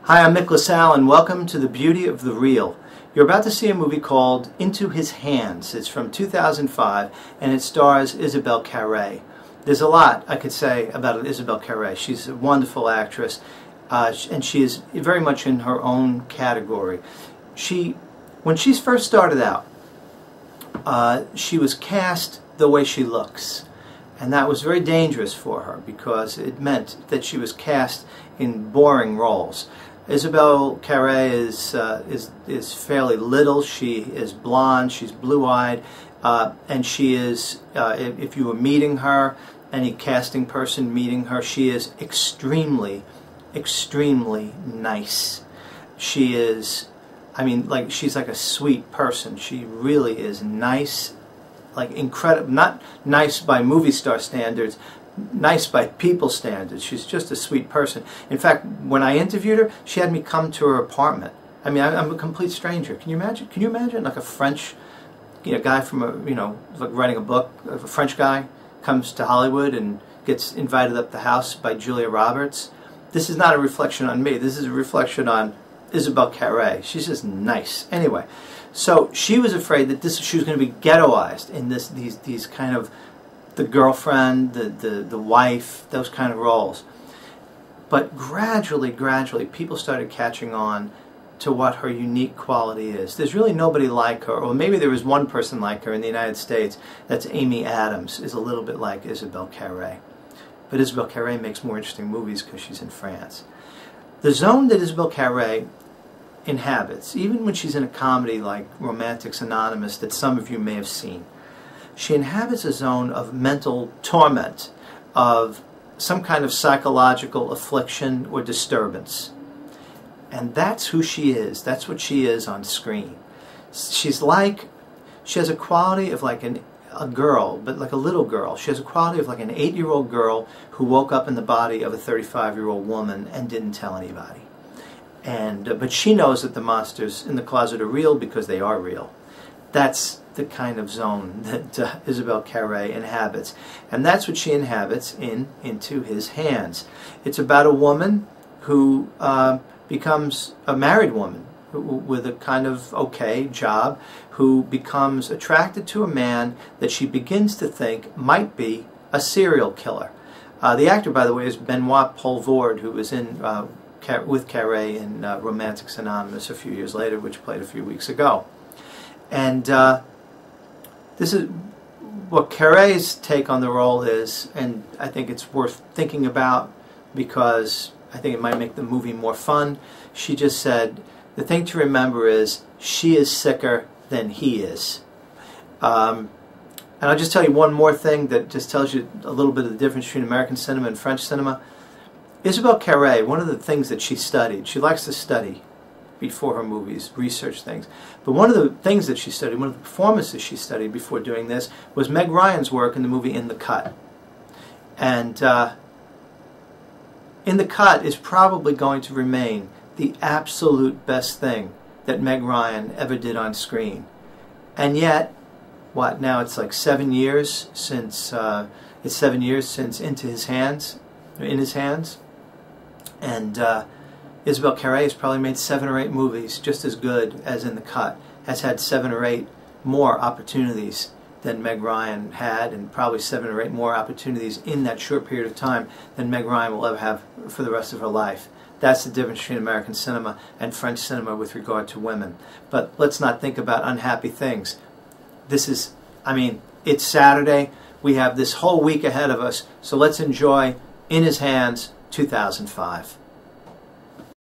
Hi, I'm Mick LaSalle, and welcome to The Beauty of the Real. You're about to see a movie called Into His Hands. It's from 2005, and it stars Isabelle Carre. There's a lot I could say about Isabelle Carre. She's a wonderful actress, and she is very much in her own category. When she first started out, she was cast the way she looks. And that was very dangerous for her because it meant that she was cast in boring roles. Isabelle Carre is fairly little. She is blonde. She's blue-eyed, and she is. If you were meeting her, any casting person meeting her, she is extremely, extremely nice. She is. I mean, like, she's like a sweet person. She really is nice, like incredible. Not nice by movie star standards, nice by people standards. She's just a sweet person. In fact, when I interviewed her, she had me come to her apartment. I mean, I'm a complete stranger. Can you imagine? Can you imagine, like, a French, guy from like writing a book, a French guy comes to Hollywood and gets invited up the house by Julia Roberts? This is not a reflection on me. This is a reflection on Isabelle Carre. She's just nice. Anyway, so she was afraid that she was going to be ghettoized in these kind of the girlfriend, the wife, those kind of roles. But gradually, people started catching on to what her unique quality is. There's really nobody like her, or maybe there was one person like her in the United States. That's Amy Adams, is a little bit like Isabelle Carre. But Isabelle Carre makes more interesting movies because she's in France. The zone that Isabelle Carre inhabits, even when she's in a comedy like Romantics Anonymous that some of you may have seen, she inhabits a zone of mental torment, of some kind of psychological affliction or disturbance. And that's who she is. That's what she is on screen. She has a quality of like a girl, but like a little girl. She has a quality of like an 8-year-old girl who woke up in the body of a 35-year-old woman and didn't tell anybody. But she knows that the monsters in the closet are real because they are real. That's the kind of zone that Isabelle Carre inhabits. And that's what she inhabits in Into His Hands. It's about a woman who becomes a married woman with a kind of okay job, who becomes attracted to a man that she begins to think might be a serial killer. The actor, by the way, is Benoit Poulvord, who was in with Carre in Romantics Anonymous a few years later, which played a few weeks ago. And this is what Carre's take on the role is, and I think it's worth thinking about because I think it might make the movie more fun. She just said, the thing to remember is she is sicker than he is. And I'll just tell you one more thing that just tells you a little bit of the difference between American cinema and French cinema. Isabelle Carre, one of the things that she studied, she likes to study before her movies, research things. But one of the things that she studied, one of the performances she studied before doing this, was Meg Ryan's work in the movie In the Cut. And In the Cut is probably going to remain the absolute best thing that Meg Ryan ever did on screen. And yet, what, now it's like 7 years since, Into His Hands, In His Hands. And Isabelle Carre has probably made 7 or 8 movies just as good as In the Cut, has had 7 or 8 more opportunities than Meg Ryan had, and probably 7 or 8 more opportunities in that short period of time than Meg Ryan will ever have for the rest of her life. That's the difference between American cinema and French cinema with regard to women. But let's not think about unhappy things. This is, I mean, it's Saturday. We have this whole week ahead of us, so let's enjoy In His Hands 2005.